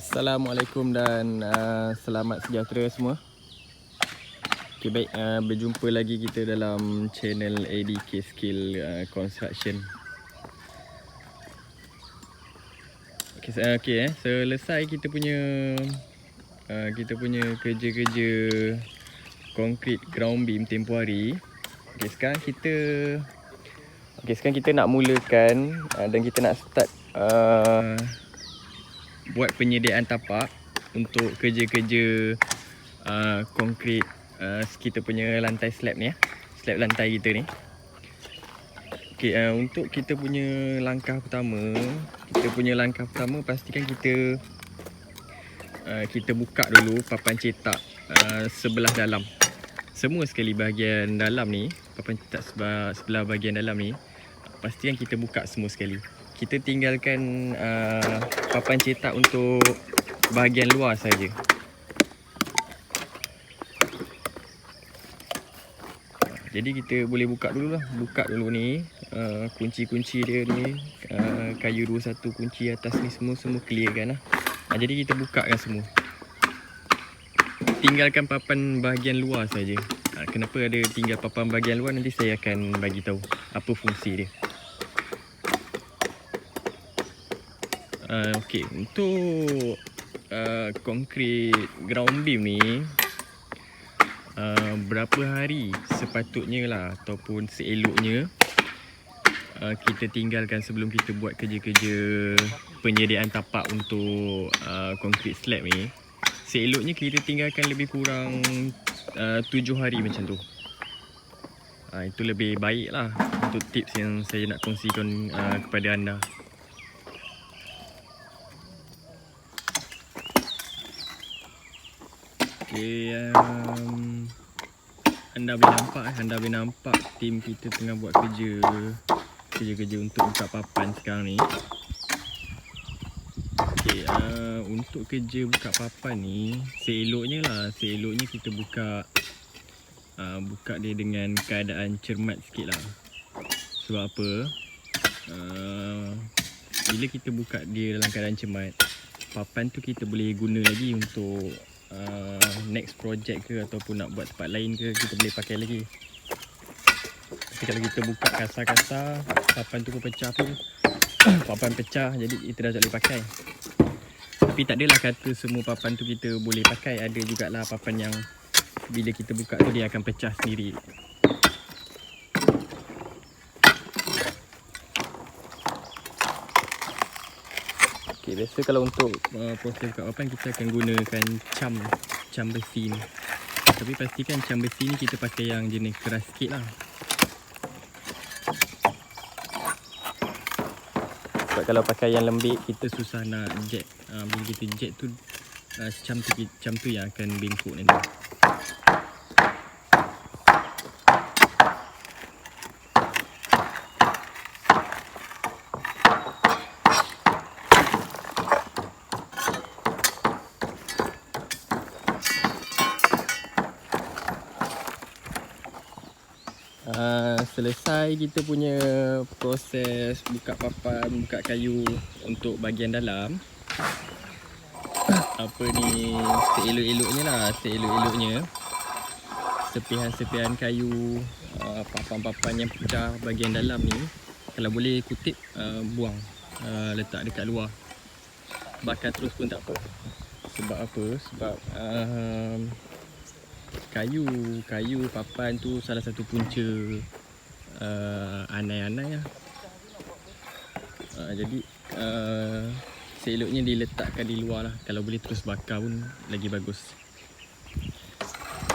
Assalamualaikum dan selamat sejahtera semua. Okay, baik, berjumpa lagi kita dalam channel ADK Skill Construction. Selesai kita punya kerja-kerja konkrit ground beam tempoh hari. Sekarang kita nak mulakan dan kita nak start buat penyediaan tapak untuk kerja-kerja konkrit kita punya lantai slab ni, slab lantai kita ni. Untuk kita punya langkah pertama, pastikan kita buka dulu papan cetak sebelah dalam. Semua sekali bahagian dalam ni, papan cetak sebelah bahagian dalam ni, pastikan kita buka semua sekali. Kita tinggalkan papan cetak untuk bahagian luar saja. Jadi kita boleh buka dulu lah. Buka dulu ni, kunci-kunci dia ni, kayu 21 kunci atas ni semua clear kan lah. Jadi kita bukakan semua. Tinggalkan papan bahagian luar saja. Kenapa ada tinggal papan bahagian luar, nanti saya akan bagi tahu apa fungsi dia. Untuk konkrit ground beam ni, berapa hari sepatutnya lah ataupun seeloknya kita tinggalkan sebelum kita buat kerja-kerja penyediaan tapak untuk konkrit slab ni. Seeloknya kita tinggalkan lebih kurang 7 hari macam tu. Itu lebih baik lah untuk tips yang saya nak kongsikan kepada anda. Anda boleh nampak tim kita tengah buat kerja untuk buka papan sekarang ni. Untuk kerja buka papan ni, seeloknya kita buka dia dengan keadaan cermat sikit lah. Sebab apa? Bila kita buka dia dalam keadaan cermat, papan tu kita boleh guna lagi untuk next project ke ataupun nak buat tempat lain ke, kita boleh pakai lagi. Tapi kalau kita buka kasar-kasar, papan tu pun pecah pun papan pecah, jadi kita dah tak boleh pakai. Tapi tak adalah kata semua papan tu kita boleh pakai. Ada jugalah papan yang bila kita buka tu dia akan pecah sendiri. Biasa kalau untuk proses buka papan, kita akan gunakan cam besi ni. Tapi pastikan cam besi ni kita pakai yang jenis keras sikit lah. Sebab kalau pakai yang lembik, kita susah nak jet. Bila kita jet tu, cam tu yang akan bengkok nanti. Selesai kita punya proses buka papan, buka kayu untuk bahagian dalam. Seelok-eloknya sepihan-sepihan kayu, papan-papan yang pecah bahagian dalam ni, kalau boleh kutip, buang, letak dekat luar. Bakar terus pun tak apa. Sebab apa? Sebab kayu papan tu salah satu punca anai-anai lah. Jadi seeloknya diletakkan di luar lah. Kalau boleh terus bakar pun lagi bagus.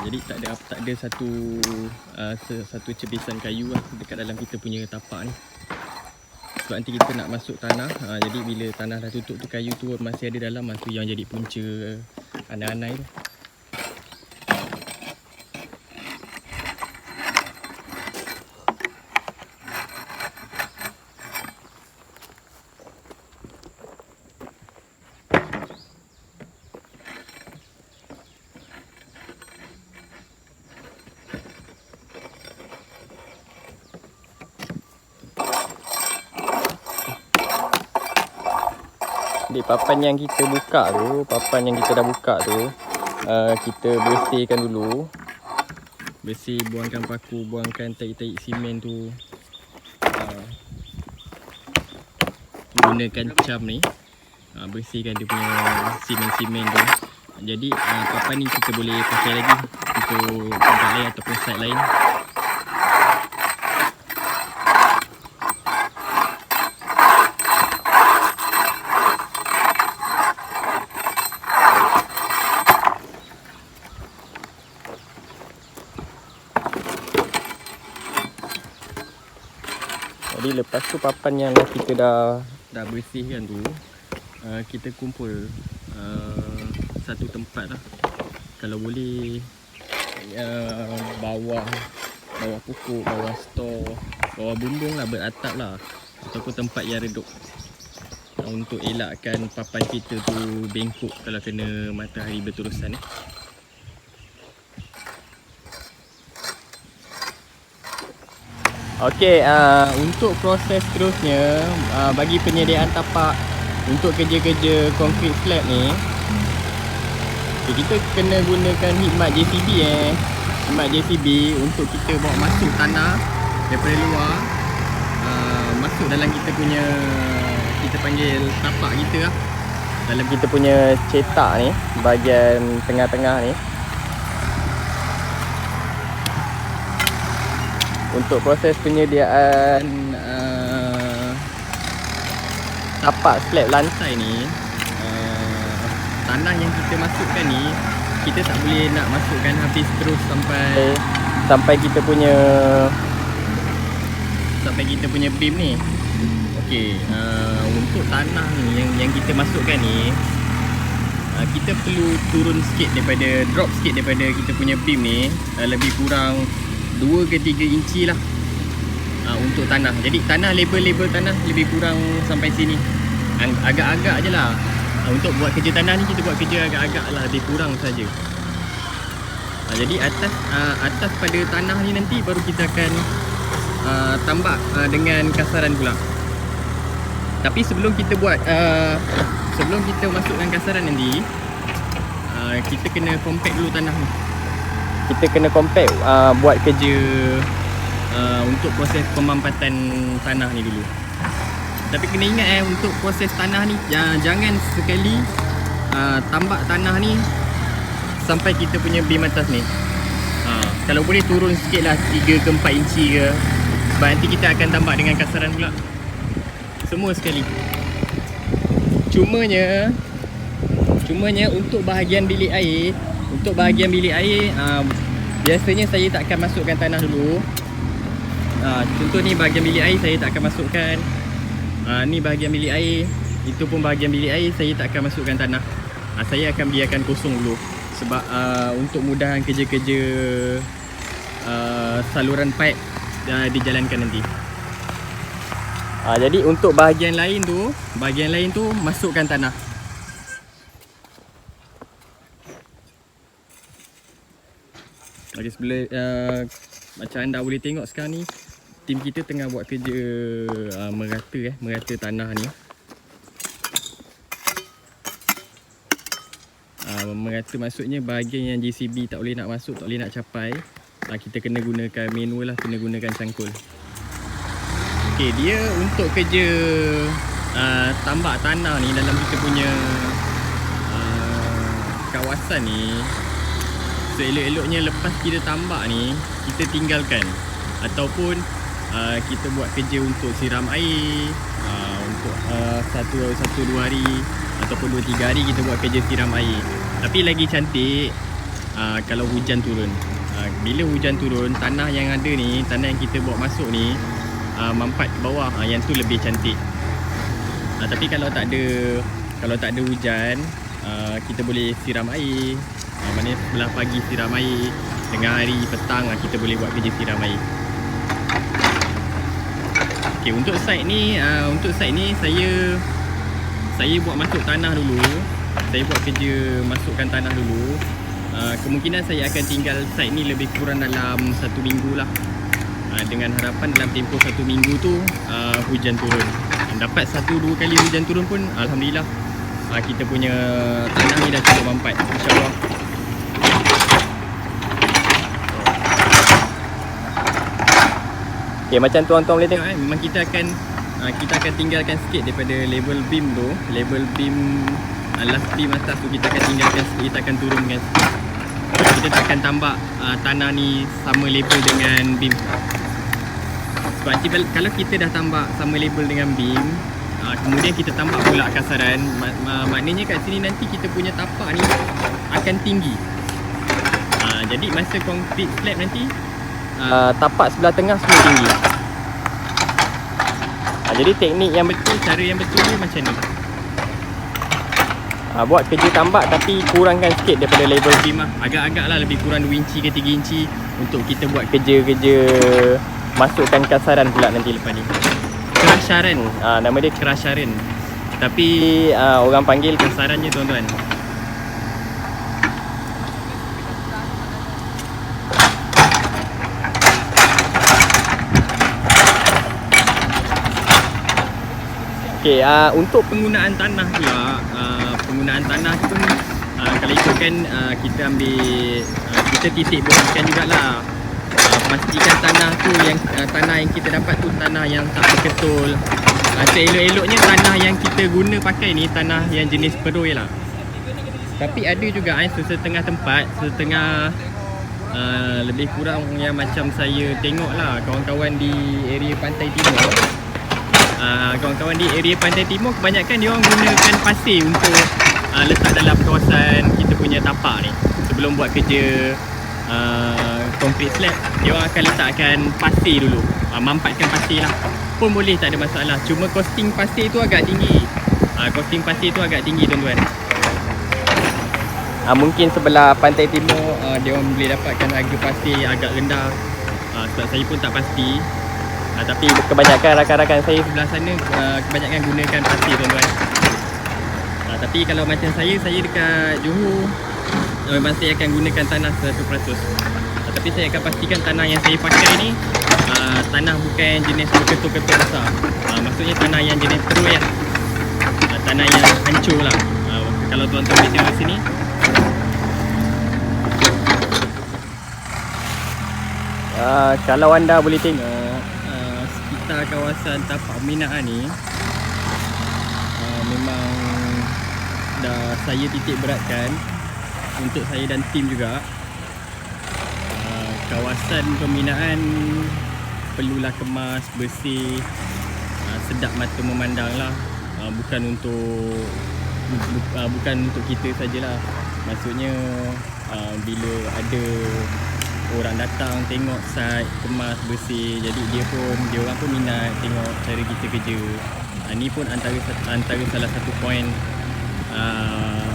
Jadi tak ada satu cebisan kayu lah dekat dalam kita punya tapak ni. Sebab nanti kita nak masuk tanah, jadi bila tanah dah tutup tu, kayu tu masih ada dalam, tu yang jadi punca anai-anai tu. Di papan yang kita buka tu, papan yang kita dah buka tu, kita bersihkan dulu. Bersih, buangkan paku, buangkan tahi-tahi simen tu. Gunakan cam ni, bersihkan dia punya simen-simen tu. Jadi papan ni kita boleh pakai lagi untuk tempat lain ataupun site lain. Jadi lepas tu papan yang kita dah bersihkan tu, kita kumpul satu tempat lah. Kalau boleh bawah pokok, bawah stor, bawah bumbung lah, beratap lah, ataupun tempat yang redup, untuk elakkan papan kita tu bengkok kalau kena matahari berterusan ni. Okey, untuk proses seterusnya, bagi penyediaan tapak untuk kerja-kerja konkrit slab ni, kita kena gunakan khidmat JCB khidmat JCB untuk kita bawa masuk tanah daripada luar, masuk dalam kita punya, kita panggil tapak kita lah, dalam kita punya cetak ni, bahagian tengah-tengah ni. Untuk proses penyediaan tapak slab lantai ni, tanah yang kita masukkan ni, kita tak boleh nak masukkan habis terus sampai kita punya beam ni. Okey, untuk tanah ni yang kita masukkan ni, kita perlu turun sikit drop sikit daripada kita punya beam ni, lebih kurang 2 ke 3 inci lah, untuk tanah. Jadi tanah, label tanah lebih kurang sampai sini, agak-agak je lah. Untuk buat kerja tanah ni, kita buat kerja agak-agak lah, lebih kurang saja. Jadi atas pada tanah ni nanti baru kita akan tambak dengan kasaran pula. Tapi sebelum kita masukkan kasaran nanti, kita kena compact dulu tanah ni. Kita kena compact, buat kerja untuk proses pemampatan tanah ni dulu. Tapi kena ingat untuk proses tanah ni, jangan sekali tambak tanah ni sampai kita punya beam atas ni. Kalau boleh turun sikit lah, 3 ke 4 inci ke, sebab nanti kita akan tambak dengan kasaran pula, semua sekali. Cumanya untuk bahagian bilik air, biasanya saya tak akan masukkan tanah dulu. Contoh ni bahagian bilik air, saya tak akan masukkan. Ni bahagian bilik air, itu pun bahagian bilik air, saya tak akan masukkan tanah. Saya akan biarkan kosong dulu, sebab untuk mudahan kerja-kerja saluran pipe dijalankan nanti. Jadi untuk bahagian lain tu masukkan tanah. Macam anda boleh tengok sekarang ni, tim kita tengah buat kerja merata tanah ni. Merata maksudnya bahagian yang JCB tak boleh nak masuk, tak boleh nak capai, kita kena gunakan manual lah, kena gunakan cangkul. Okey, dia untuk kerja tambak tanah ni dalam kita punya kawasan ni, seelok-eloknya lepas kita tambak ni, kita tinggalkan, ataupun kita buat kerja untuk siram air, untuk 1-2 hari ataupun 2-3 hari kita buat kerja siram air. Tapi lagi cantik kalau hujan turun. Bila hujan turun, tanah yang ada ni, tanah yang kita bawa masuk ni, mampat ke bawah, yang tu lebih cantik. Tapi kalau tak ada hujan, kita boleh siram air. Maknanya sebelah pagi siram air, tengah hari, petang kita boleh buat kerja siram air. Okey, untuk site ni saya buat masuk tanah dulu. Saya buat kerja masukkan tanah dulu. Kemungkinan saya akan tinggal site ni lebih kurang dalam 1 minggu lah. Dengan harapan dalam tempoh 1 minggu tu hujan turun. Dapat 1-2 kali hujan turun pun alhamdulillah, kita punya tanah ni dah cukup mampat, insyaAllah. Okay, macam tuan-tuan boleh tengok memang kita akan tinggalkan sikit daripada level beam tu. Level beam last beam atas tu kita akan tinggalkan sikit, kita akan turunkan sikit. Kita tak akan tambah tanah ni sama level dengan beam. Sebab nanti kalau kita dah tambah sama level dengan beam, kemudian kita tambah pula kasaran, maknanya kat sini nanti kita punya tapak ni akan tinggi. Jadi masa concrete slab nanti tapak sebelah tengah semua tinggi. Jadi teknik yang betul, cara yang betul ni macam ni. Buat kerja tambak tapi kurangkan sikit daripada level beam lah. Agak-agak lah lebih kurang 2 inci ke 3 inci untuk kita buat kerja-kerja masukkan kasaran pula nanti lepas ni. Kerasharan, nama dia kerasharan. Tapi orang panggil kasaran je tuan-tuan. Okay, untuk penggunaan tanah pula, penggunaan tanah tu kalau ikutkan kita ambil, kita titik beratkan jugalah. Pastikan tanah tu yang tanah yang kita dapat tu tanah yang tak berketul. Seelok-eloknya tanah yang kita guna pakai ni tanah yang jenis perui lah. Tapi ada juga setengah tempat, setengah lebih kurang yang macam saya tengok lah kawan-kawan di area Pantai Timur. Kawan-kawan di area Pantai Timur kebanyakan dia orang gunakan pasir untuk letak dalam kawasan kita punya tapak ni. Sebelum buat kerja concrete slab, dia orang akan letakkan pasir dulu, mampatkan pasir lah. Pun boleh, tak ada masalah. Cuma costing pasir tu agak tinggi. Costing pasir tu agak tinggi tuan-tuan. Mungkin sebelah Pantai Timur dia orang boleh dapatkan harga pasir agak rendah. Sebab saya pun tak pasti. Tapi kebanyakan rakan-rakan saya sebelah sana kebanyakan gunakan pasir tuan-tuan. Tapi kalau macam saya dekat Johor, memang saya akan gunakan tanah 100%. Tapi saya akan pastikan tanah yang saya pakai ni tanah bukan jenis berketul-ketul besar. Maksudnya tanah yang jenis perui lah. Tanah yang hancur lah. Kalau tuan-tuan boleh tengok sini, kalau anda boleh tengok sekitar kawasan tapak pembinaan ni memang dah saya titik beratkan untuk saya dan tim juga. Kawasan pembinaan perlulah kemas, bersih, sedap mata memandang lah. Bukan untuk kita sajalah. Maksudnya bila ada orang datang tengok site kemas, bersih, jadi dia orang pun minat tengok cara kita kerja. Ni pun antara salah satu poin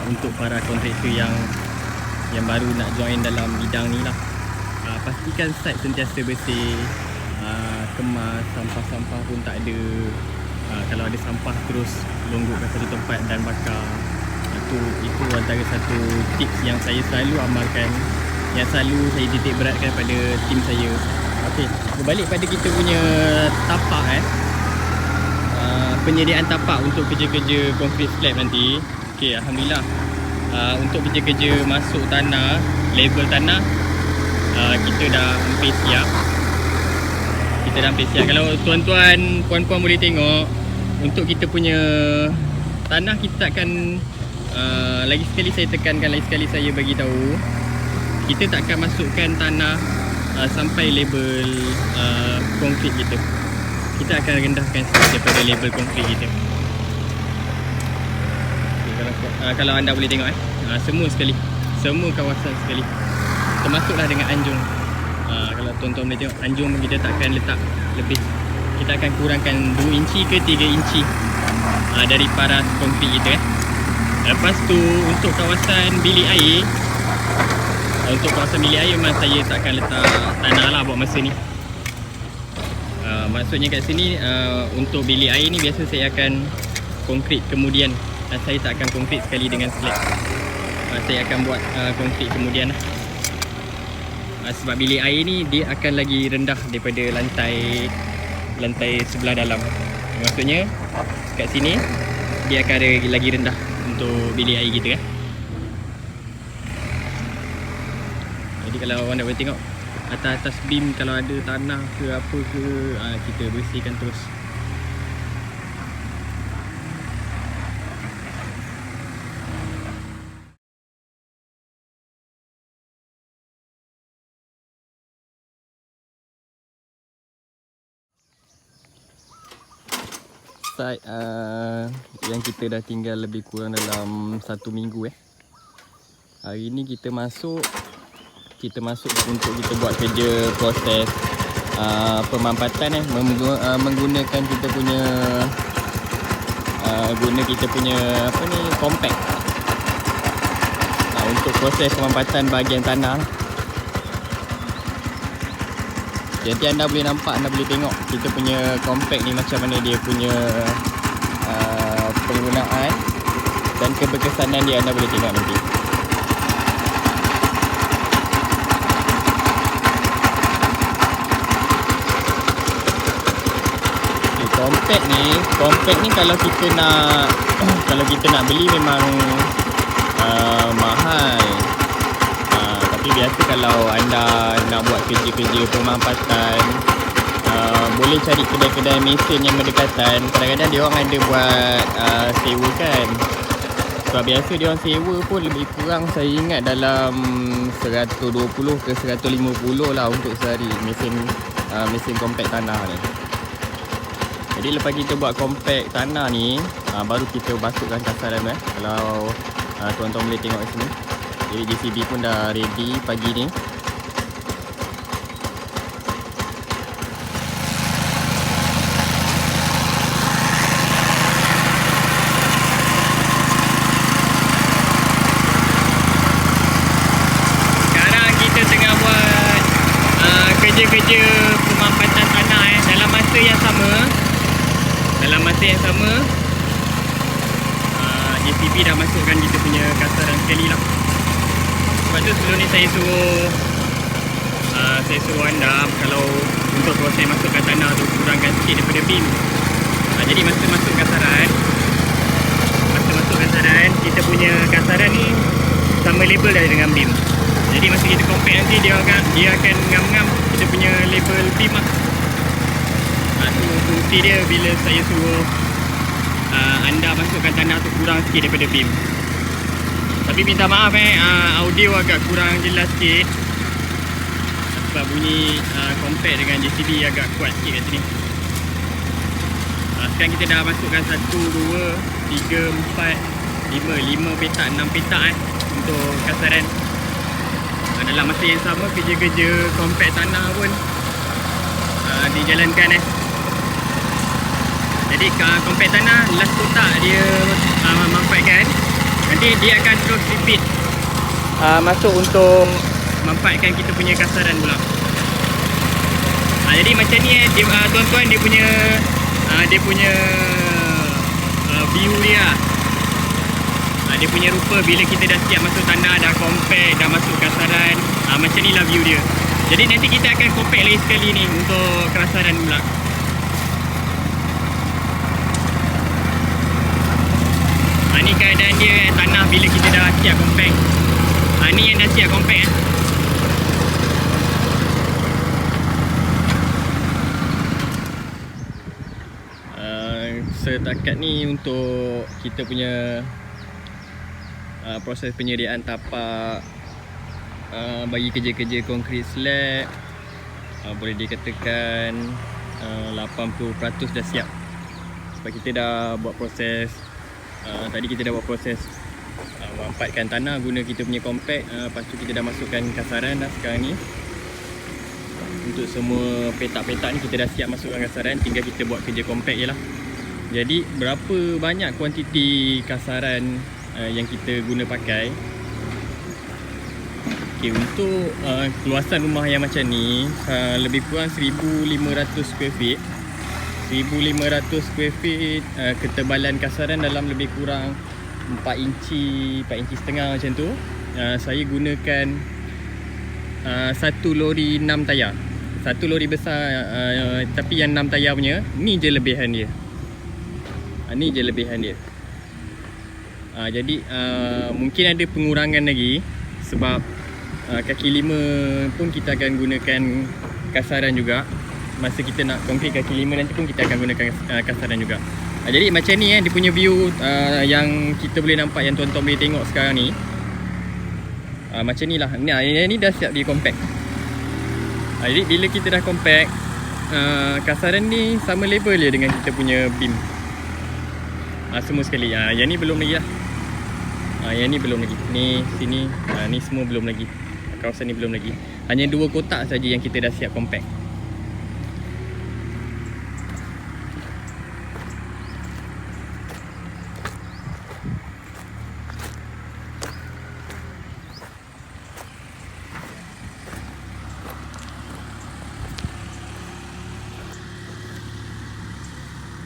untuk para kontraktor yang baru nak join dalam bidang ni lah. Pastikan site sentiasa bersih, kemas, sampah-sampah pun tak ada. Kalau ada sampah terus longgokkan satu tempat dan bakar. Itu antara satu tips yang saya selalu amalkan, yang selalu saya titik beratkan pada tim saya. Okey, berbalik pada kita punya tapak penyediaan tapak untuk kerja-kerja concrete slab nanti. Okey, alhamdulillah. Untuk kerja-kerja masuk tanah, level tanah, kita dah hampir siap. Kalau tuan-tuan, puan-puan boleh tengok, untuk kita punya tanah kita akan lagi sekali saya tekankan, lagi sekali saya bagi tahu, kita tak akan masukkan tanah sampai level konkrit kita. Kita akan rendahkan sikit daripada level konkrit kita. Okay, kalau anda boleh tengok semua sekali, semua kawasan sekali, termasuklah dengan anjung. Kalau tuan-tuan boleh tengok, anjung kita takkan letak lebih, kita akan kurangkan 2 inci ke 3 inci dari paras konkrit kita. Lepas tu untuk kawasan bilik air, memang saya takkan letak tanah lah buat masa ni. Maksudnya kat sini untuk bilik air ni biasa saya akan konkrit kemudian. Saya tak akan konkrit sekali dengan slab. Saya akan buat konkrit kemudian lah. Sebab bilik air ni dia akan lagi rendah daripada lantai sebelah dalam. Maksudnya kat sini dia akan lagi rendah. untuk bilik air kita kan. Jadi kalau awak nak boleh tengok atas-atas beam kalau ada tanah ke apa ke, kita bersihkan terus. Site yang kita dah tinggal lebih kurang dalam 1 minggu Hari ni kita masuk untuk kita buat kerja proses pemampatan menggunakan kita punya compact untuk proses pemampatan bahagian tanah. Jadi anda boleh nampak, anda boleh tengok kita punya compact ni macam mana dia punya penggunaan dan keberkesanan dia, anda boleh tengok nanti. Compact ni kalau kita nak beli memang mahal. Tapi biasa kalau anda nak buat kerja-kerja pemampatan, boleh cari kedai-kedai mesin yang berdekatan. Kadang-kadang dia orang ada buat sewa kan. Sebab biasa dia orang sewa pun lebih kurang saya ingat dalam 120 ke 150 lah untuk sehari mesin compact tanah ni. Jadi lepas kita buat compact tanah ni, baru kita basuhkan kasaran kalau tuan-tuan boleh tengok di sini. Jadi JCB pun dah ready pagi ni. Sekarang kita tengah buat kerja-kerja pemampatan tanah dalam masa yang sama. JCB dah masukkan kita punya kasaran sekali lah. Sebab tu sebelum ni saya suruh anda kalau untuk proses masukkan tanah tu kurangkan sikit daripada beam. Jadi masa masuk kasaran, kita punya kasaran ni sama label dah dengan beam. Jadi masa kita compare nanti dia akan ngam-ngam kita punya label beam lah. Tu fungsi dia bila saya suruh anda masukkan tanah tu kurang sikit daripada beam. Tapi minta maaf audio agak kurang jelas sikit sebab bunyi compare dengan JCB agak kuat sikit kat sini. Sekarang kita dah masukkan 1, 2, 3, 4, 5 petak, 6 petak untuk kasaran. Dalam masa yang sama kerja-kerja compact tanah pun dijalankan Jadi compact tanah last kotak dia manfaatkan. Nanti dia akan terus repeat masuk untuk manfaatkan kita punya kasaran pula. Jadi macam ni tuan-tuan dia punya view dia. Dia punya rupa bila kita dah siap masuk tanah, dah compact, dah masuk kasaran. Macam ni lah view dia. Jadi nanti kita akan compact lagi sekali ni untuk kasaran pula. Ni keadaan dia tanah bila kita dah siap compact. Ni yang dah siap compact setakat ni untuk kita punya proses penyediaan tapak bagi kerja-kerja konkrit slab. Boleh dikatakan 80% dah siap. Sebab kita dah buat proses tadi kita dah buat proses memanfaatkan tanah guna kita punya compact. Lepas tu kita dah masukkan kasaran dah sekarang ni. Untuk semua petak-petak ni kita dah siap masukkan kasaran, tinggal kita buat kerja compact je lah. Jadi berapa banyak kuantiti kasaran yang kita guna pakai. Okay, untuk keluasan rumah yang macam ni lebih kurang 1500 square feet. 1500 square feet, ketebalan kasaran dalam lebih kurang 4 inci setengah macam tu. Saya gunakan satu lori 6 tayar. Satu lori besar tapi yang 6 tayar punya, ni je lebihan dia. Jadi mungkin ada pengurangan lagi sebab kaki 5 pun kita akan gunakan kasaran juga. Masa kita nak konkrit kaki 5 nanti pun kita akan gunakan kasaran juga. Jadi macam ni dia punya view yang kita boleh nampak, yang tuan-tuan boleh tengok sekarang ni. Macam ni lah. Ni dah siap di compact. Jadi bila kita dah compact, kasaran ni sama level je dengan kita punya beam. Semua sekali. Yang ni belum lagi lah. Yang ni belum lagi. Ni sini, ni semua belum lagi. Kawasan ni belum lagi. Hanya 2 kotak saja yang kita dah siap compact.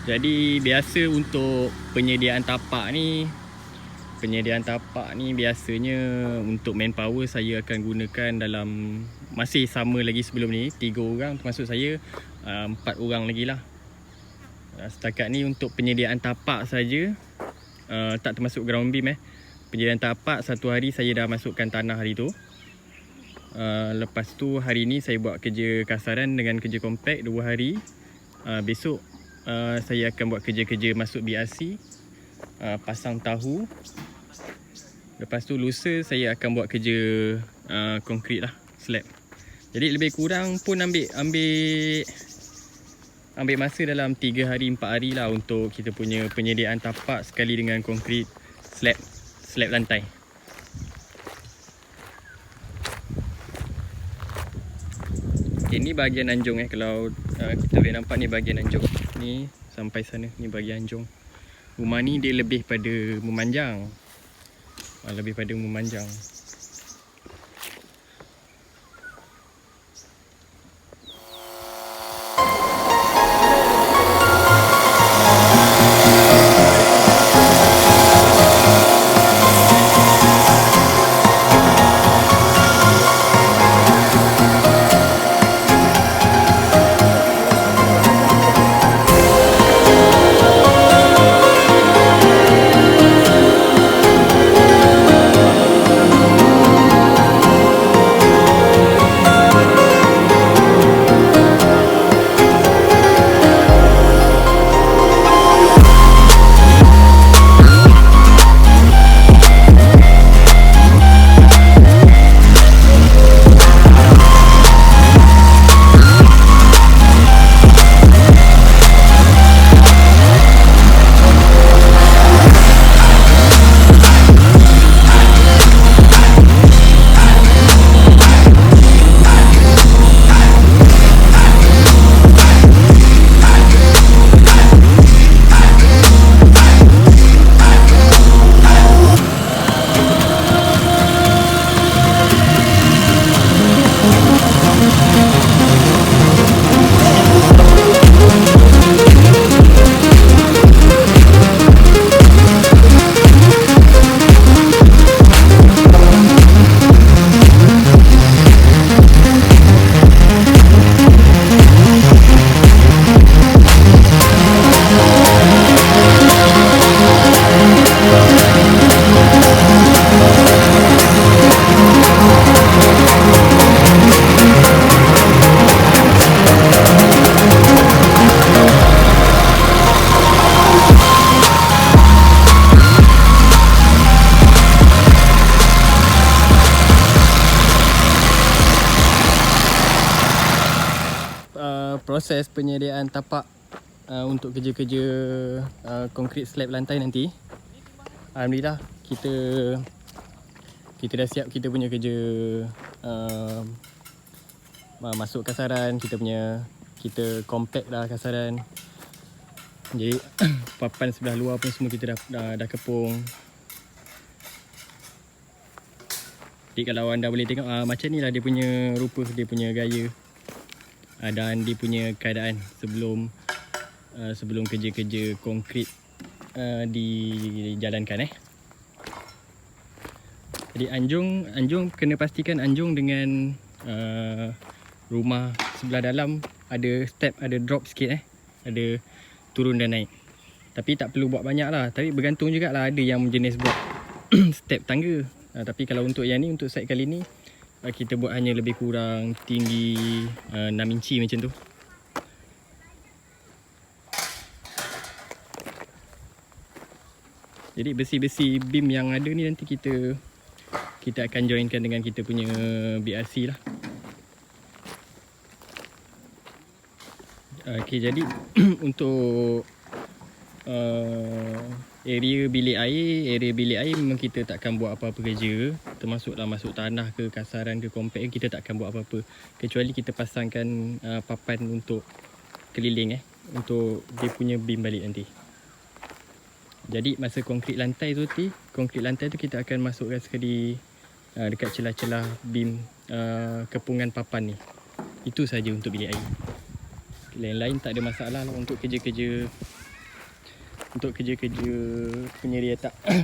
Jadi biasa untuk penyediaan tapak ni biasanya untuk manpower saya akan gunakan dalam, masih sama lagi sebelum ni, 3 orang termasuk saya, 4 orang lagi lah. Setakat ni untuk penyediaan tapak saja, tak termasuk ground beam. Penyediaan tapak 1 hari saya dah masukkan tanah hari tu. Lepas tu hari ni saya buat kerja kasaran dengan kerja compact 2 hari. Besok saya akan buat kerja-kerja masuk BRC, pasang tahu. Lepas tu lusa saya akan buat kerja konkrit lah, slab. Jadi lebih kurang pun ambil masa dalam 3 hari 4 hari lah untuk kita punya penyediaan tapak sekali dengan konkrit slab lantai. Ini bahagian anjung kalau kita boleh nampak ni bahagian anjung. Ni sampai sana, ni bahagian anjung. Rumah ni dia lebih pada memanjang. Proses penyediaan tapak untuk kerja-kerja konkrit slab lantai nanti, alhamdulillah kita dah siap kita punya kerja masuk kasaran, kita compact dah kasaran. Jadi papan sebelah luar pun semua kita dah kepung. Jadi kalau anda boleh tengok macam ni lah dia punya rupa, dia punya gaya. Dan dia punya keadaan sebelum kerja-kerja konkrit dijalankan. Jadi anjung kena pastikan anjung dengan rumah sebelah dalam ada step, ada drop sikit, ada turun dan naik. Tapi tak perlu buat banyak lah. Tapi bergantung jugalah, ada yang jenis buat step tangga. Tapi kalau untuk yang ni, untuk side kali ni, kita buat hanya lebih kurang tinggi 6 inci macam tu. Jadi besi-besi beam yang ada ni nanti kita akan joinkan dengan kita punya BRC lah. Okay, jadi untuk area bilik air memang kita takkan buat apa-apa kerja. Termasuklah masuk tanah ke, kasaran ke, compact ke, kita takkan buat apa-apa. Kecuali kita pasangkan papan untuk keliling untuk dia punya beam balik nanti. Jadi masa konkrit lantai tu kita akan masukkan sekali dekat celah-celah beam kepungan papan ni. Itu saja untuk bilik air. Lain-lain tak ada masalah lah untuk kerja-kerja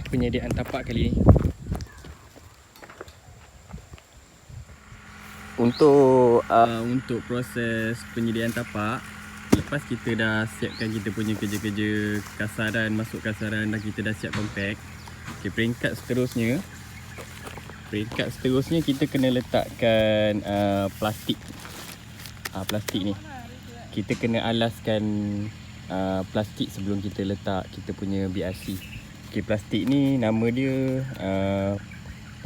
penyediaan tapak kali ni. Untuk proses penyediaan tapak, lepas kita dah siapkan kita punya kerja-kerja kasaran, masuk kasaran, dan kita dah siap compact. Okay, peringkat seterusnya kita kena letakkan plastik. Plastik ni kita kena alaskan plastik sebelum kita letak kita punya BRC. Okay, plastik ni nama dia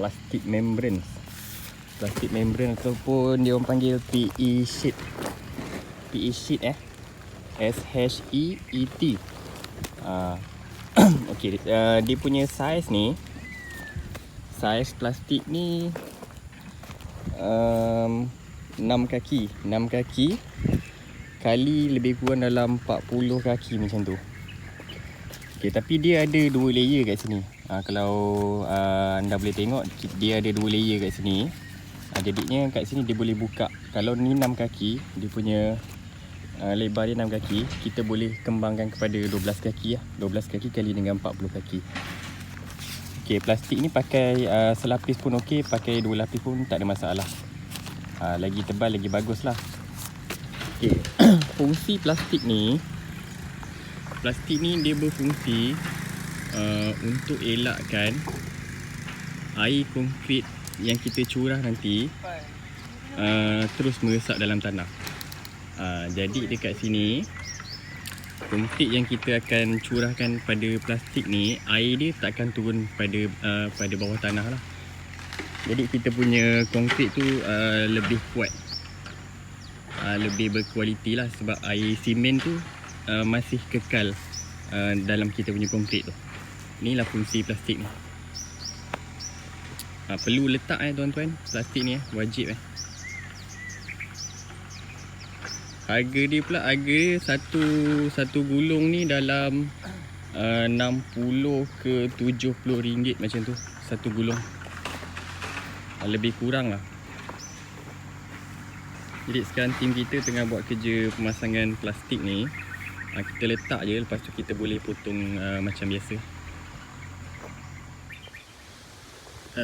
plastik membrane. Plastik membrane ataupun dia orang panggil PE sheet. PE sheet SHEET. Okay, dia punya saiz ni, saiz plastik ni 6 kaki kali lebih kurang dalam 40 kaki macam tu. Okay, tapi dia ada 2 layer kat sini. Kalau anda boleh tengok, dia ada 2 layer kat sini. Jadinya kat sini dia boleh buka. Kalau ni 6 kaki, dia punya lebar dia 6 kaki, kita boleh kembangkan kepada 12 kaki lah. 12 kaki kali dengan 40 kaki. Okay, plastik ni pakai selapis pun okey, pakai 2 lapis pun tak ada masalah. Lagi tebal lagi bagus lah. Okay. Fungsi plastik ni dia berfungsi untuk elakkan air konkrit yang kita curah nanti terus meresap dalam tanah. Jadi dekat sini, konkrit yang kita akan curahkan pada plastik ni, air dia takkan turun pada bawah tanah lah. Jadi kita punya konkrit tu lebih kuat, lebih berkualiti lah, sebab air simen tu masih kekal dalam kita punya konkrit tu. Inilah fungsi plastik ni. Perlu letak tuan-tuan, plastik ni wajib. Harga dia pula, satu gulung ni dalam 60 ke 70 ringgit macam tu satu gulung. Lebih kurang lah. Jadi sekarang tim kita tengah buat kerja pemasangan plastik ni. Kita letak je, lepas tu kita boleh potong macam biasa.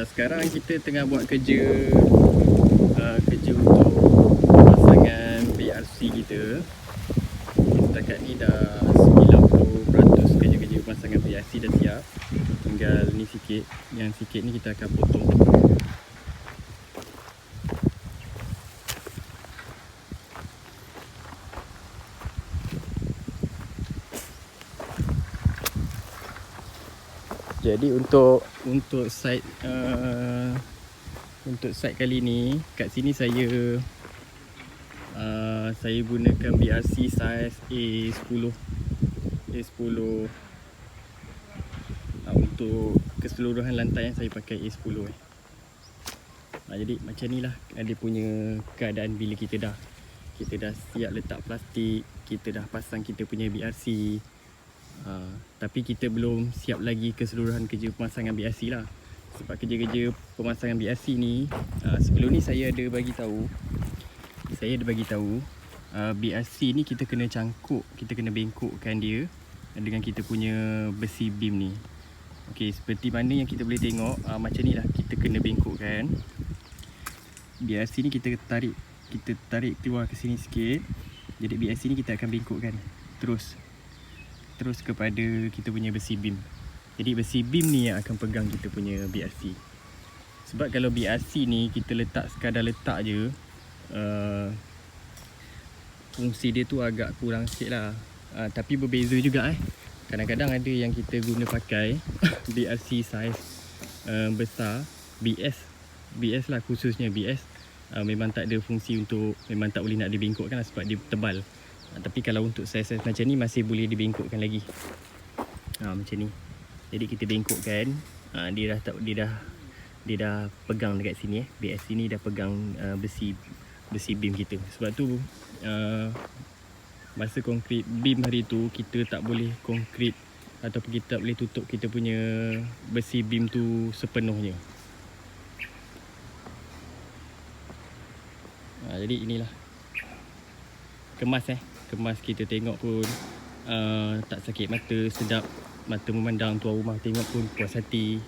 Sekarang kita tengah buat kerja untuk pemasangan BRC kita. Setakat ni dah 90% kerja-kerja pemasangan BRC dah siap. Tinggal ni sikit, yang sikit ni kita akan potong. Jadi untuk site kali ni, kat sini saya gunakan BRC saiz A10. Untuk keseluruhan lantai yang saya pakai A10. Jadi macam ni lah dia punya keadaan bila kita dah siap letak plastik, kita dah pasang kita punya BRC. Tapi kita belum siap lagi keseluruhan kerja pemasangan BRC lah. Sebab kerja-kerja pemasangan BRC ni, sebelum ni saya ada bagi tahu BRC ni kita kena cangkuk, kita kena bengkokkan dia dengan kita punya besi beam ni. Okey, seperti mana yang kita boleh tengok, macam ni lah kita kena bengkokkan. BRC ni kita tarik keluar ke sini sikit. Jadi BRC ni kita akan bengkokkan terus terus kepada kita punya besi beam. Jadi besi beam ni yang akan pegang kita punya BRC. Sebab kalau BRC ni kita letak sekadar letak je, fungsi dia tu agak kurang sikit lah. Tapi berbeza juga Kadang-kadang ada yang kita guna pakai BRC size besar, BS lah, khususnya BS, memang tak ada fungsi untuk, memang tak boleh nak dibengkokkan lah sebab dia tebal. Tapi kalau untuk saiz-saiz macam ni masih boleh dibengkokkan lagi. Macam ni. Jadi kita bengkokkan, dia dah pegang dekat sini BS sini dah pegang besi beam kita. Sebab tu masa konkrit beam hari tu kita tak boleh konkrit ataupun kita tak boleh tutup kita punya besi beam tu sepenuhnya. Jadi inilah kemas kita tengok pun tak sakit mata, sedap mata memandang, tuan rumah tengok pun puas hati.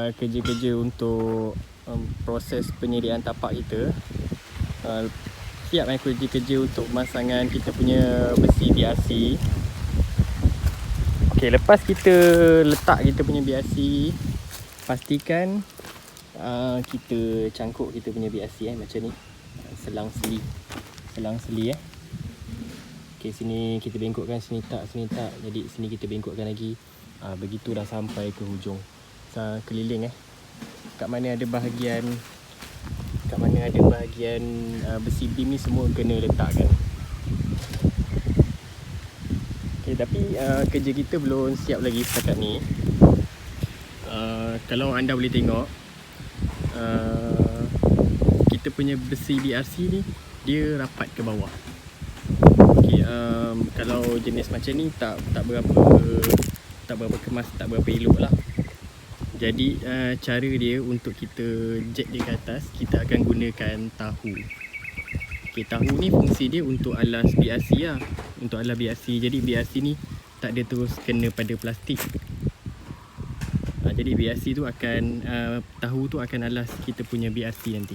Kerja-kerja untuk proses penyediaan tapak kita, siap kerja-kerja untuk pemasangan kita punya besi BRC. Okey, lepas kita letak kita punya BRC, pastikan kita cangkuk kita punya BRC macam ni, selang seli Okey, sini kita bengkokkan, sini tak. Jadi sini kita bengkokkan lagi. Begitu dah sampai ke hujung. Keliling kat mana ada bahagian besi beam ni semua kena letakkan. Okay, tapi kerja kita belum siap lagi setakat ni. Kalau anda boleh tengok, kita punya besi BRC ni dia rapat ke bawah. Okay, kalau jenis macam ni tak berapa kemas, tak berapa elok lah. Jadi cara dia untuk kita jet dia ke atas, kita akan gunakan tahu. Okay, tahu ni fungsi dia untuk alas BRC lah. Untuk alas BRC. Jadi BRC ni tak ada terus kena pada plastik. Jadi BRC tu akan, tahu tu akan alas kita punya BRC nanti.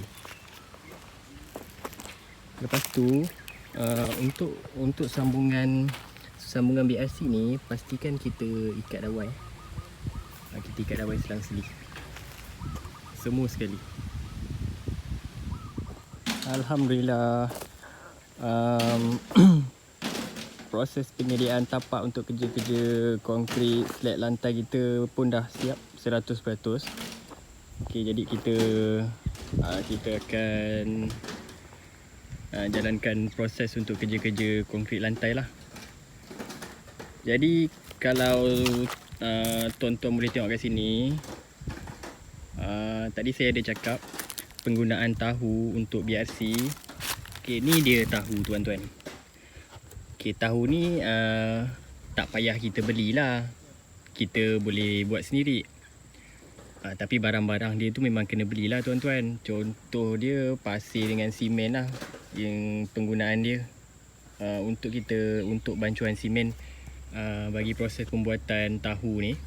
Lepas tu untuk sambungan BRC ni, pastikan kita ikat dawai. Kita ikat dawai selang seli semua sekali. Alhamdulillah, proses penyediaan tapak untuk kerja-kerja konkrit flat lantai kita pun dah siap 100%. Okey, jadi kita akan jalankan proses untuk kerja-kerja konkrit lantai lah. Jadi kalau tuan-tuan boleh tengok kat sini, tadi saya ada cakap penggunaan tahu untuk BRC. Okay, ni dia tahu tuan-tuan. Okay, tahu ni tak payah kita belilah, kita boleh buat sendiri. Tapi barang-barang dia tu memang kena belilah tuan-tuan. Contoh dia pasir dengan simen lah yang penggunaan dia, untuk bancuan simen bagi proses pembuatan tahu ni.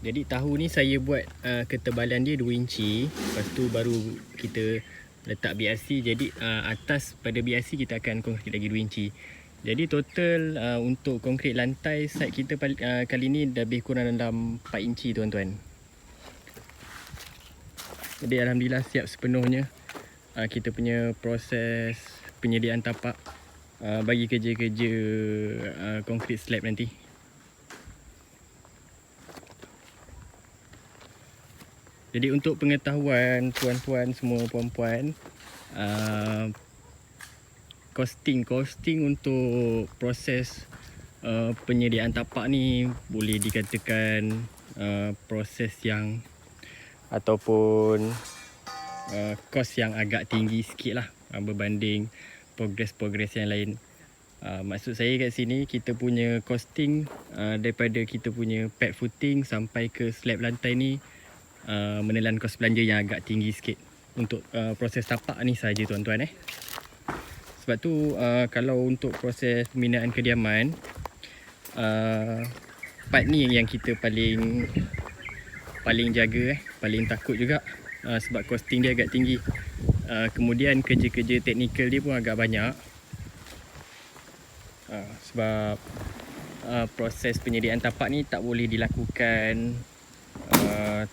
Jadi tahu ni saya buat ketebalan dia 2 inci. Lepas tu baru kita letak BRC. Jadi atas pada BRC kita akan konkrit lagi 2 inci. Jadi total untuk konkrit lantai site kita kali ni lebih kurang dalam 4 inci tuan-tuan. Jadi alhamdulillah siap sepenuhnya kita punya proses penyediaan tapak bagi kerja-kerja konkrit slab nanti. Jadi untuk pengetahuan tuan-tuan semua puan-puan, costing untuk proses penyediaan tapak ni boleh dikatakan proses yang ataupun kos yang agak tinggi sikit lah berbanding progres yang lain. Maksud saya kat sini kita punya costing daripada kita punya pad footing sampai ke slab lantai ni menelan kos belanja yang agak tinggi sikit untuk proses tapak ni saja tuan-tuan. Sebab tu kalau untuk proses pembinaan kediaman, part ni yang kita paling jaga, paling takut juga sebab costing dia agak tinggi. Kemudian kerja-kerja teknikal dia pun agak banyak sebab proses penyediaan tapak ni tak boleh dilakukan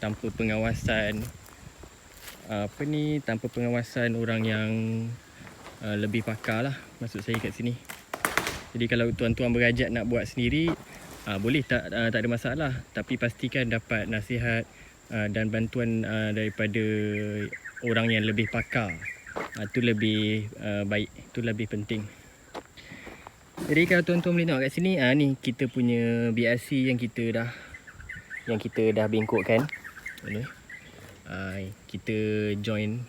tanpa pengawasan tanpa pengawasan orang yang lebih pakar lah, maksud saya kat sini. Jadi kalau tuan-tuan berajak nak buat sendiri, boleh, tak ada masalah, tapi pastikan dapat nasihat dan bantuan daripada orang yang lebih pakar. Itu lebih baik, itu lebih penting. Jadi kalau tuan-tuan boleh tengok kat sini, ni kita punya BRC yang kita dah bengkokkan. Ini kita join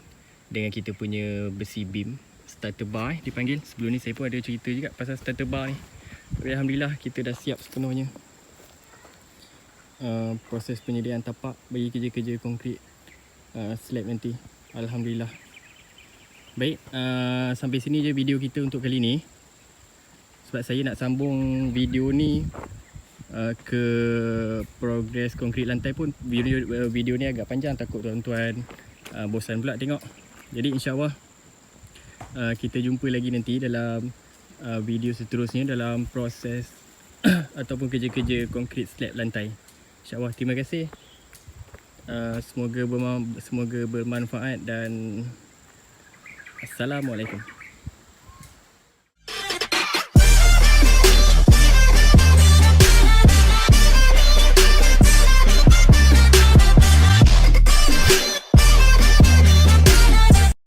dengan kita punya besi beam starter bar dipanggil. Sebelum ni saya pun ada cerita juga pasal starter bar ni. Tapi alhamdulillah kita dah siap sepenuhnya proses penyediaan tapak bagi kerja-kerja konkrit slab nanti. Alhamdulillah. Baik, sampai sini je video kita untuk kali ni. Sebab saya nak sambung video ni ke progres konkrit lantai pun, video ni agak panjang, takut tuan-tuan bosan pula tengok. Jadi insyaAllah kita jumpa lagi nanti dalam video seterusnya dalam proses ataupun kerja-kerja konkrit slab lantai. InsyaAllah, terima kasih. Semoga bermanfaat dan Assalamualaikum.